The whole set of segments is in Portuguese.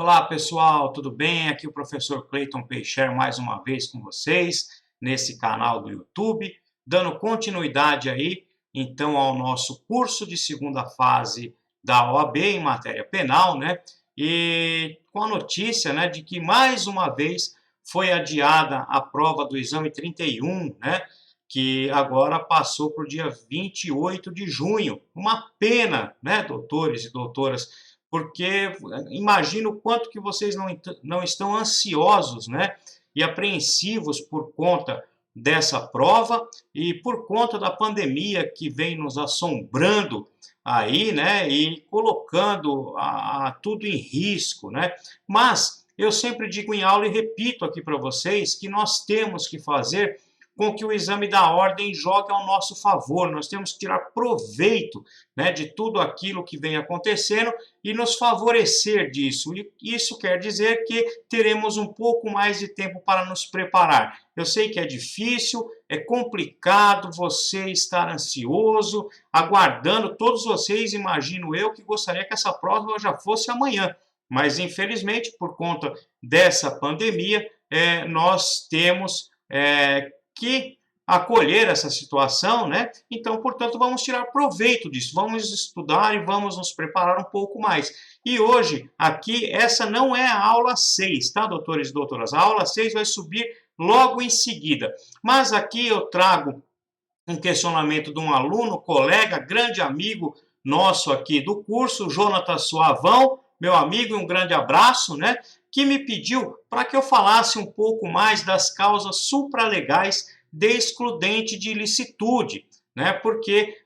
Olá pessoal, tudo bem? Aqui é o professor Cleiton Peixer mais uma vez com vocês nesse canal do YouTube, dando continuidade aí então ao nosso curso de segunda fase da OAB em matéria penal, né? E com a notícia, né, de que mais uma vez foi adiada a prova do exame 31, né? Que agora passou para o dia 28 de junho. Uma pena, né, doutores e doutoras, porque imagino o quanto que vocês não estão ansiosos, né, e apreensivos por conta dessa prova e por conta da pandemia que vem nos assombrando aí, né, e colocando tudo em risco, né, mas eu sempre digo em aula e repito aqui para vocês que nós temos que fazer com que o exame da ordem jogue ao nosso favor. Nós temos que tirar proveito, né, de tudo aquilo que vem acontecendo e nos favorecer disso. E isso quer dizer que teremos um pouco mais de tempo para nos preparar. Eu sei que é difícil, é complicado você estar ansioso, aguardando. Todos vocês, imagino eu, que gostaria que essa prova já fosse amanhã. Mas, infelizmente, por conta dessa pandemia, nós temos que acolher essa situação, né? Então, portanto, vamos tirar proveito disso, vamos estudar e vamos nos preparar um pouco mais. E hoje, aqui, essa não é a aula 6, tá, doutores e doutoras? A aula 6 vai subir logo em seguida. Mas aqui eu trago um questionamento de um aluno, colega, grande amigo nosso aqui do curso, Jonatas Suavão, meu amigo, e um grande abraço, né? Que me pediu para que eu falasse um pouco mais das causas supralegais de excludente de ilicitude, né? Porque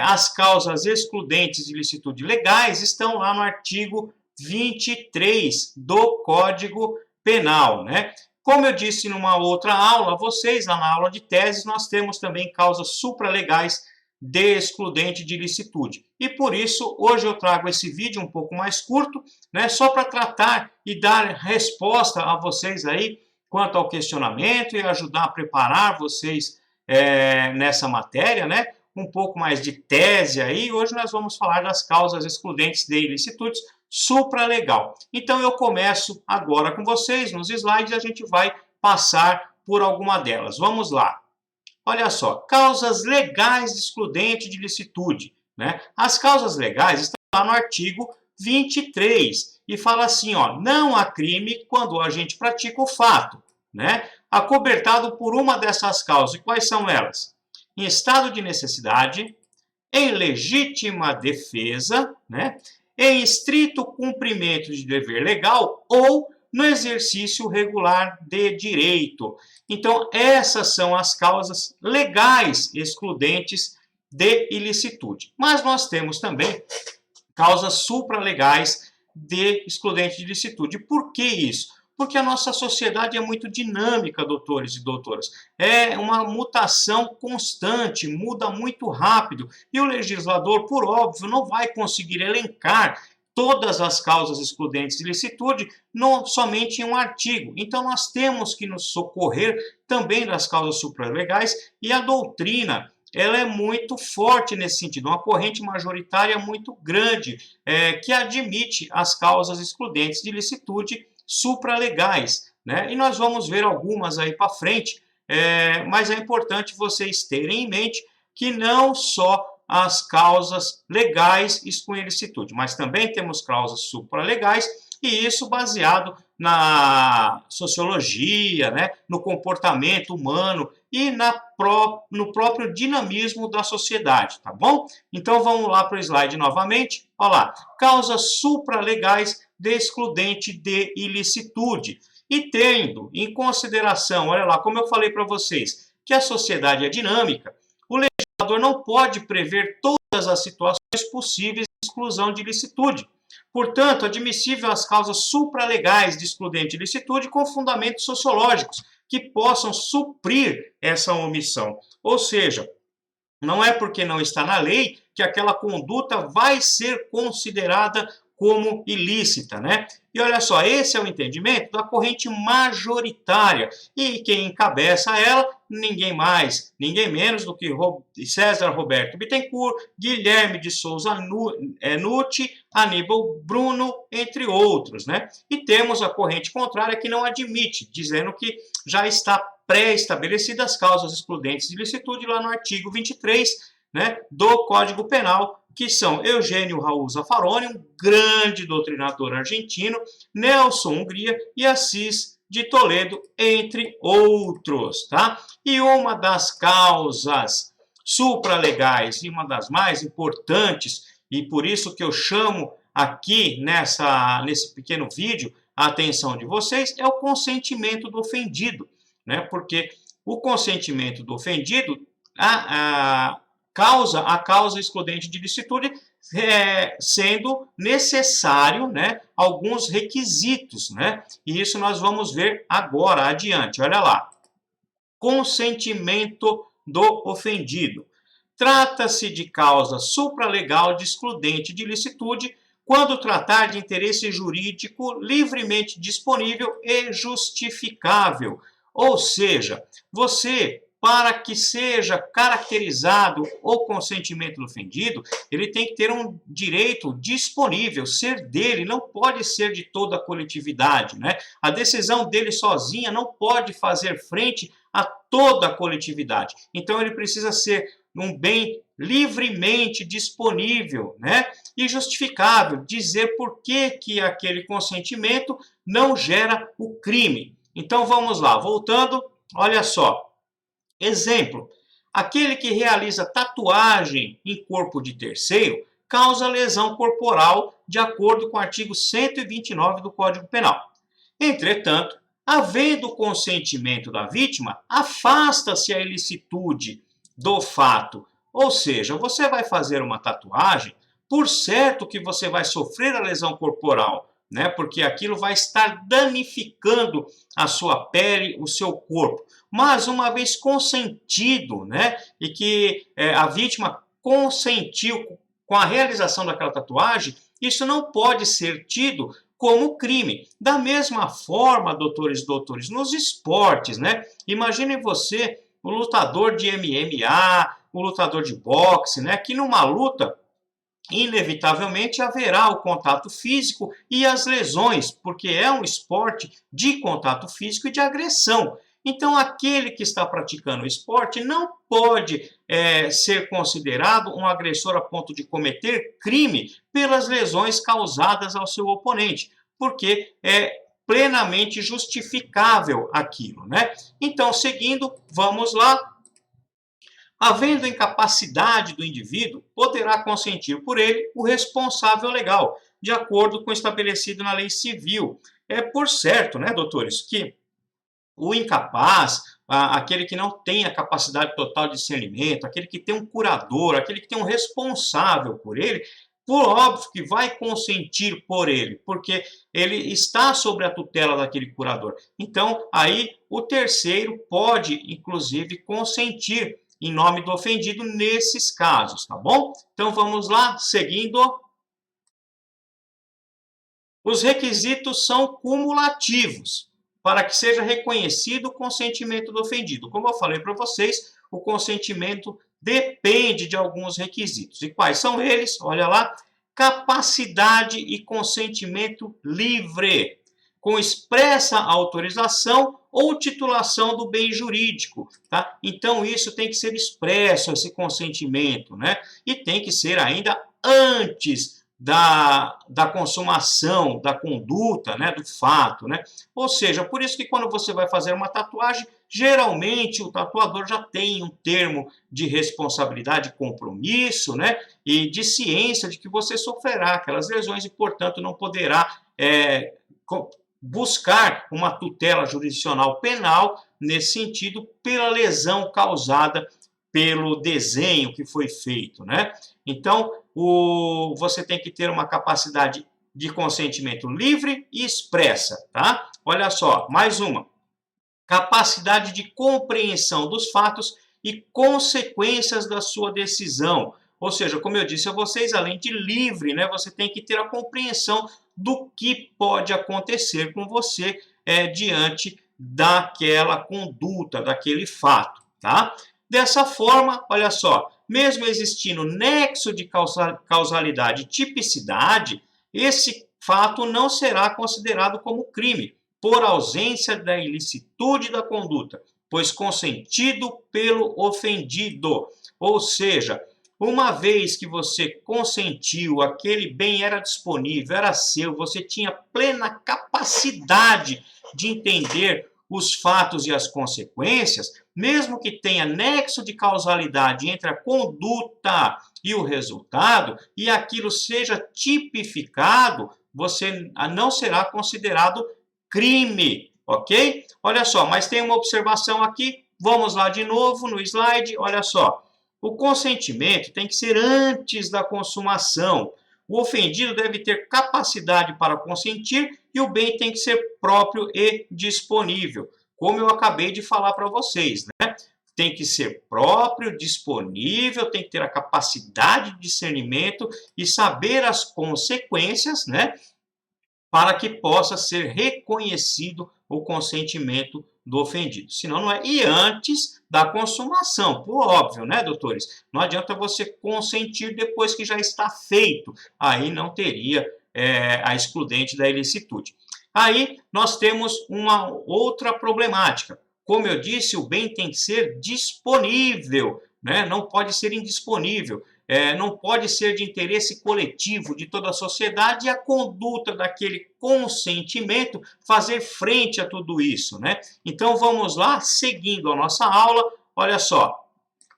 as causas excludentes de ilicitude legais estão lá no artigo 23 do Código Penal, né? Como eu disse numa outra aula, vocês, lá na aula de teses, nós temos também causas supralegais de excludente de ilicitude. E por isso, hoje eu trago esse vídeo um pouco mais curto, né, só para tratar e dar resposta a vocês aí quanto ao questionamento e ajudar a preparar vocês nessa matéria, né, um pouco mais de tese aí. Hoje nós vamos falar das causas excludentes de ilicitudes supralegal. Então eu começo agora com vocês, nos slides, e a gente vai passar por alguma delas. Vamos lá. Olha só, causas legais de excludente de ilicitude, né? As causas legais estão lá no artigo 23 e fala assim, ó, não há crime quando o agente pratica o fato, né? Acobertado por uma dessas causas. E quais são elas? Em estado de necessidade, em legítima defesa, né? Em estrito cumprimento de dever legal ou no exercício regular de direito. Então, essas são as causas legais excludentes de ilicitude. Mas nós temos também causas supralegais de excludente de ilicitude. Por que isso? Porque a nossa sociedade é muito dinâmica, doutores e doutoras. É uma mutação constante, muda muito rápido. E o legislador, por óbvio, não vai conseguir elencar todas as causas excludentes de ilicitude somente em um artigo. Então, nós temos que nos socorrer também das causas supralegais, e a doutrina ela é muito forte nesse sentido, uma corrente majoritária muito grande, que admite as causas excludentes de ilicitude supralegais, né? E nós vamos ver algumas aí para frente, mas é importante vocês terem em mente que não só as causas legais excluem ilicitude, mas também temos causas supralegais, e isso baseado na sociologia, né, no comportamento humano e no próprio dinamismo da sociedade, tá bom? Então vamos lá para o slide novamente. Olha lá, causas supralegais de excludente de ilicitude. E tendo em consideração, olha lá, como eu falei para vocês, que a sociedade é dinâmica, o legislador não pode prever todas as situações possíveis de exclusão de ilicitude. Portanto, admissível as causas supralegais de excludente de ilicitude com fundamentos sociológicos que possam suprir essa omissão. Ou seja, não é porque não está na lei que aquela conduta vai ser considerada como ilícita, né? E olha só, esse é o entendimento da corrente majoritária, e quem encabeça ela ninguém mais, ninguém menos do que César Roberto Bittencourt, Guilherme de Souza Nutti, Aníbal Bruno, entre outros, né? E temos a corrente contrária que não admite, dizendo que já está pré-estabelecidas as causas excludentes de ilicitude lá no artigo 23, né, do Código Penal, que são Eugênio Raul Zaffaroni, um grande doutrinador argentino, Nelson Hungria e Assis de Toledo, entre outros, tá? E uma das causas supralegais e uma das mais importantes, e por isso que eu chamo aqui nesse pequeno vídeo a atenção de vocês, é o consentimento do ofendido, né? Porque o consentimento do ofendido causa a causa excludente de ilicitude, sendo necessário, né, alguns requisitos, né? E isso nós vamos ver agora adiante. Olha lá. Consentimento do ofendido. Trata-se de causa supralegal de excludente de ilicitude quando tratar de interesse jurídico livremente disponível e justificável. Ou seja, para que seja caracterizado o consentimento do ofendido, ele tem que ter um direito disponível, ser dele, não pode ser de toda a coletividade, né? A decisão dele sozinha não pode fazer frente a toda a coletividade. Então, ele precisa ser um bem livremente disponível, né? E justificável, dizer por que aquele consentimento não gera o crime. Então, vamos lá, voltando, olha só. Exemplo, aquele que realiza tatuagem em corpo de terceiro causa lesão corporal de acordo com o artigo 129 do Código Penal. Entretanto, havendo consentimento da vítima, afasta-se a ilicitude do fato. Ou seja, você vai fazer uma tatuagem, por certo que você vai sofrer a lesão corporal, né? Porque aquilo vai estar danificando a sua pele, o seu corpo. Mas uma vez consentido, né, e que a vítima consentiu com a realização daquela tatuagem, isso não pode ser tido como crime. Da mesma forma, doutores e doutores, nos esportes, né? Imaginem você, o lutador de MMA, o lutador de boxe, né, que numa luta inevitavelmente haverá o contato físico e as lesões, porque é um esporte de contato físico e de agressão. Então, aquele que está praticando o esporte não pode ser considerado um agressor a ponto de cometer crime pelas lesões causadas ao seu oponente, porque é plenamente justificável aquilo, né? Então, seguindo, vamos lá. Havendo incapacidade do indivíduo, poderá consentir por ele o responsável legal, de acordo com o estabelecido na lei civil. É por certo, né, doutores, que o incapaz, aquele que não tem a capacidade total de discernimento, aquele que tem um curador, aquele que tem um responsável por ele, por óbvio que vai consentir por ele, porque ele está sob a tutela daquele curador. Então, aí o terceiro pode, inclusive, consentir em nome do ofendido nesses casos, tá bom? Então, vamos lá, seguindo. Os requisitos são cumulativos para que seja reconhecido o consentimento do ofendido. Como eu falei para vocês, o consentimento depende de alguns requisitos. E quais são eles? Olha lá. Capacidade e consentimento livre, com expressa autorização ou titulação do bem jurídico, tá? Então, isso tem que ser expresso, esse consentimento, né? E tem que ser ainda antes da consumação, da conduta, né, do fato, né? Ou seja, por isso que quando você vai fazer uma tatuagem, geralmente o tatuador já tem um termo de responsabilidade e compromisso, né, e de ciência de que você sofrerá aquelas lesões e, portanto, não poderá buscar uma tutela jurisdicional penal nesse sentido pela lesão causada pelo desenho que foi feito, né? Então, você tem que ter uma capacidade de consentimento livre e expressa, tá? Olha só, mais uma. Capacidade de compreensão dos fatos e consequências da sua decisão. Ou seja, como eu disse a vocês, além de livre, né, você tem que ter a compreensão do que pode acontecer com você diante daquela conduta, daquele fato. tá? Dessa forma, olha só, mesmo existindo nexo de causalidade e tipicidade, esse fato não será considerado como crime, por ausência da ilicitude da conduta, pois consentido pelo ofendido. Ou seja, uma vez que você consentiu, aquele bem era disponível, era seu, você tinha plena capacidade de entender os fatos e as consequências, mesmo que tenha nexo de causalidade entre a conduta e o resultado, e aquilo seja tipificado, você não será considerado crime, ok? Olha só, mas tem uma observação aqui, vamos lá de novo no slide, olha só. O consentimento tem que ser antes da consumação. O ofendido deve ter capacidade para consentir e o bem tem que ser próprio e disponível, como eu acabei de falar para vocês, né? Tem que ser próprio, disponível, tem que ter a capacidade de discernimento e saber as consequências, né? Para que possa ser reconhecido o consentimento do ofendido. Senão não é. E antes da consumação, por óbvio, né, doutores? Não adianta você consentir depois que já está feito. Aí não teria a excludente da ilicitude. Aí nós temos uma outra problemática. Como eu disse, o bem tem que ser disponível, né? Não pode ser indisponível. Não pode ser de interesse coletivo de toda a sociedade e a conduta daquele consentimento fazer frente a tudo isso, né? Então vamos lá, seguindo a nossa aula, olha só.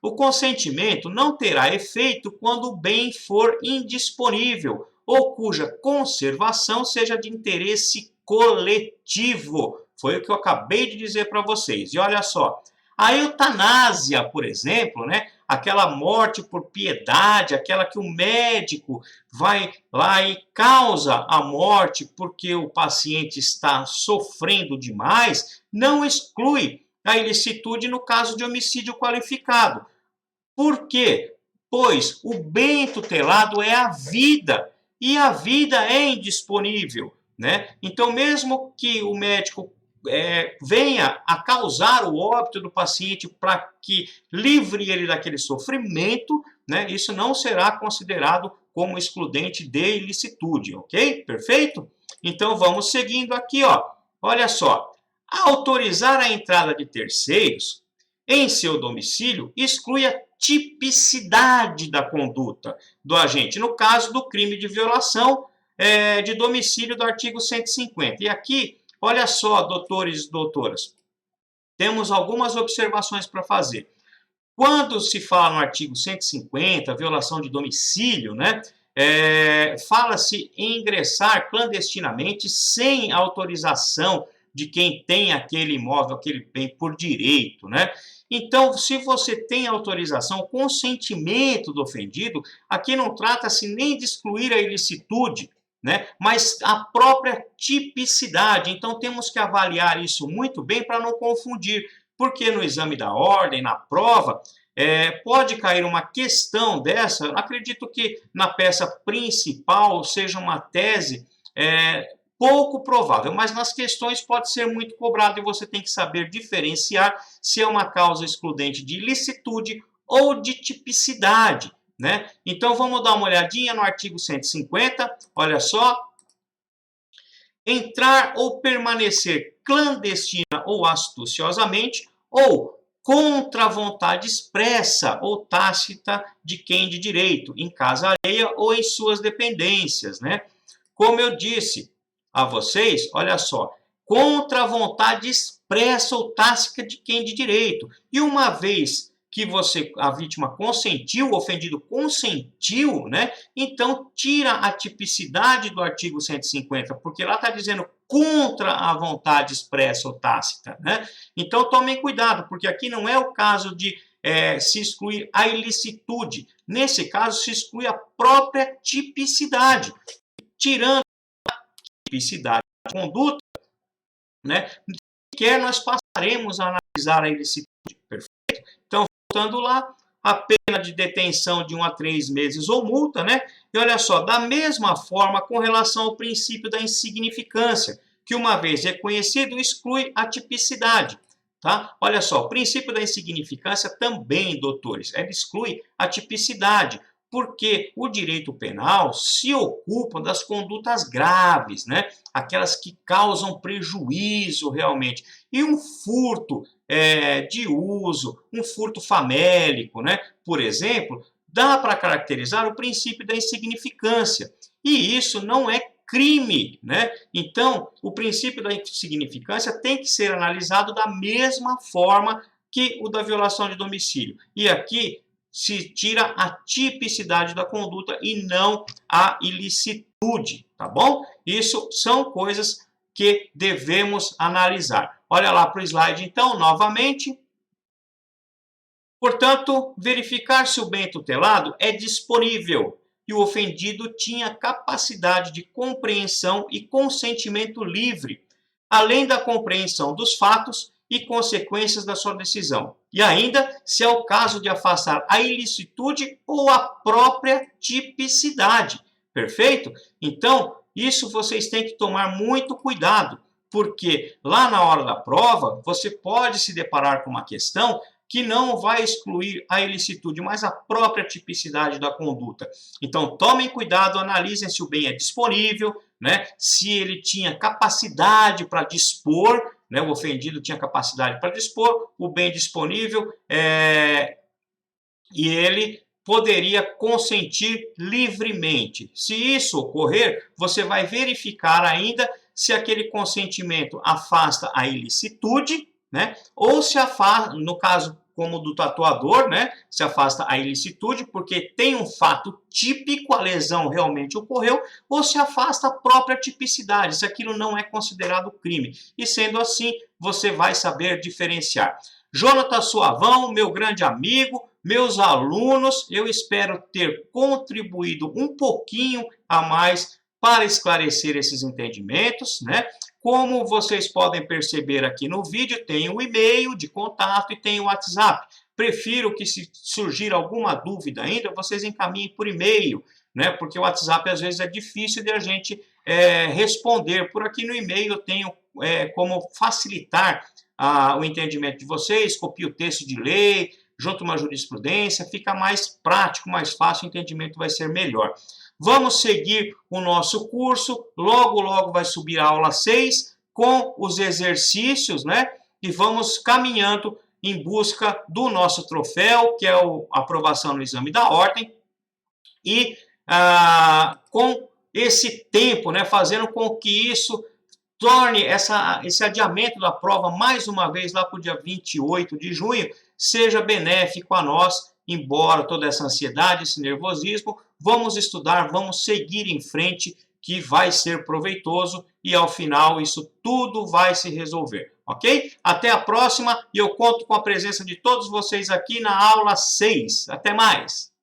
O consentimento não terá efeito quando o bem for indisponível ou cuja conservação seja de interesse coletivo. Foi o que eu acabei de dizer para vocês. E olha só, a eutanásia, por exemplo, né? Aquela morte por piedade, aquela que o médico vai lá e causa a morte porque o paciente está sofrendo demais, não exclui a ilicitude no caso de homicídio qualificado. Por quê? Pois o bem tutelado é a vida, e a vida é indisponível, né? Então, mesmo que o médico venha a causar o óbito do paciente para que livre ele daquele sofrimento, né, isso não será considerado como excludente de ilicitude, ok? Perfeito? Então vamos seguindo aqui, ó. Olha só, autorizar a entrada de terceiros em seu domicílio exclui a tipicidade da conduta do agente, no caso do crime de violação de domicílio do artigo 150. E aqui, olha só, doutores e doutoras, temos algumas observações para fazer. Quando se fala no artigo 150, violação de domicílio, né, fala-se em ingressar clandestinamente sem autorização de quem tem aquele imóvel, aquele bem por direito, né? Então, se você tem autorização, consentimento do ofendido, aqui não trata-se nem de excluir a ilicitude, né? Mas a própria tipicidade. Então, temos que avaliar isso muito bem para não confundir, porque no exame da ordem, na prova, pode cair uma questão dessa. Acredito que na peça principal seja uma tese pouco provável, mas nas questões pode ser muito cobrado e você tem que saber diferenciar se é uma causa excludente de ilicitude ou de tipicidade, né? Então vamos dar uma olhadinha no artigo 150, olha só. Entrar ou permanecer clandestina ou astuciosamente ou contra a vontade expressa ou tácita de quem de direito, em casa alheia ou em suas dependências, né? Como eu disse a vocês, olha só, contra a vontade expressa ou tácita de quem de direito. E uma vez que a vítima consentiu, o ofendido consentiu, né? Então tira a tipicidade do artigo 150, porque lá está dizendo contra a vontade expressa ou tácita, né? Então tomem cuidado, porque aqui não é o caso de se excluir a ilicitude. Nesse caso, se exclui a própria tipicidade. Tirando tipicidade de conduta, né, sequer nós passaremos a analisar a ilicitude, perfeito? Então, voltando lá, a pena de detenção de 1 a 3 meses ou multa, né? E olha só, da mesma forma com relação ao princípio da insignificância, que uma vez reconhecido exclui a tipicidade. Tá? Olha só, o princípio da insignificância também, doutores, ele exclui a tipicidade, porque o direito penal se ocupa das condutas graves, né? Aquelas que causam prejuízo realmente. E um furto de uso, um furto famélico, né? Por exemplo, dá para caracterizar o princípio da insignificância. E isso não é crime, né? Então, o princípio da insignificância tem que ser analisado da mesma forma que o da violação de domicílio. E aqui se tira a tipicidade da conduta e não a ilicitude, tá bom? Isso são coisas que devemos analisar. Olha lá para o slide, então, novamente. Portanto, verificar se o bem tutelado é disponível e o ofendido tinha capacidade de compreensão e consentimento livre, além da compreensão dos fatos e consequências da sua decisão. E ainda, se é o caso de afastar a ilicitude ou a própria tipicidade. Perfeito? Então, isso vocês têm que tomar muito cuidado, porque lá na hora da prova, você pode se deparar com uma questão que não vai excluir a ilicitude, mas a própria tipicidade da conduta. Então, tomem cuidado, analisem se o bem é disponível, né? Se ele tinha capacidade para dispor, né? O ofendido tinha capacidade para dispor, o bem disponível, e ele poderia consentir livremente. Se isso ocorrer, você vai verificar ainda se aquele consentimento afasta a ilicitude, né? Ou se afasta, no caso como do tatuador, né? Se afasta a ilicitude porque tem um fato típico, a lesão realmente ocorreu, ou se afasta a própria tipicidade, se aquilo não é considerado crime. E sendo assim, você vai saber diferenciar. Jonatas Suavão, meu grande amigo, meus alunos, eu espero ter contribuído um pouquinho a mais para esclarecer esses entendimentos, né? Como vocês podem perceber aqui no vídeo, tem o e-mail de contato e tem o WhatsApp. Prefiro que, se surgir alguma dúvida ainda, vocês encaminhem por e-mail, né? Porque o WhatsApp às vezes é difícil de a gente responder. Por aqui no e-mail eu tenho como facilitar o entendimento de vocês, copio o texto de lei, junto uma jurisprudência, fica mais prático, mais fácil, o entendimento vai ser melhor. Vamos seguir o nosso curso, logo, logo vai subir a aula 6 com os exercícios, né? E vamos caminhando em busca do nosso troféu, que é a aprovação no exame da ordem, e com esse tempo, né? Fazendo com que isso torne esse adiamento da prova mais uma vez lá para o dia 28 de junho, seja benéfico a nós, embora toda essa ansiedade, esse nervosismo, vamos estudar, vamos seguir em frente, que vai ser proveitoso e ao final isso tudo vai se resolver, ok? Até a próxima e eu conto com a presença de todos vocês aqui na aula 6. Até mais!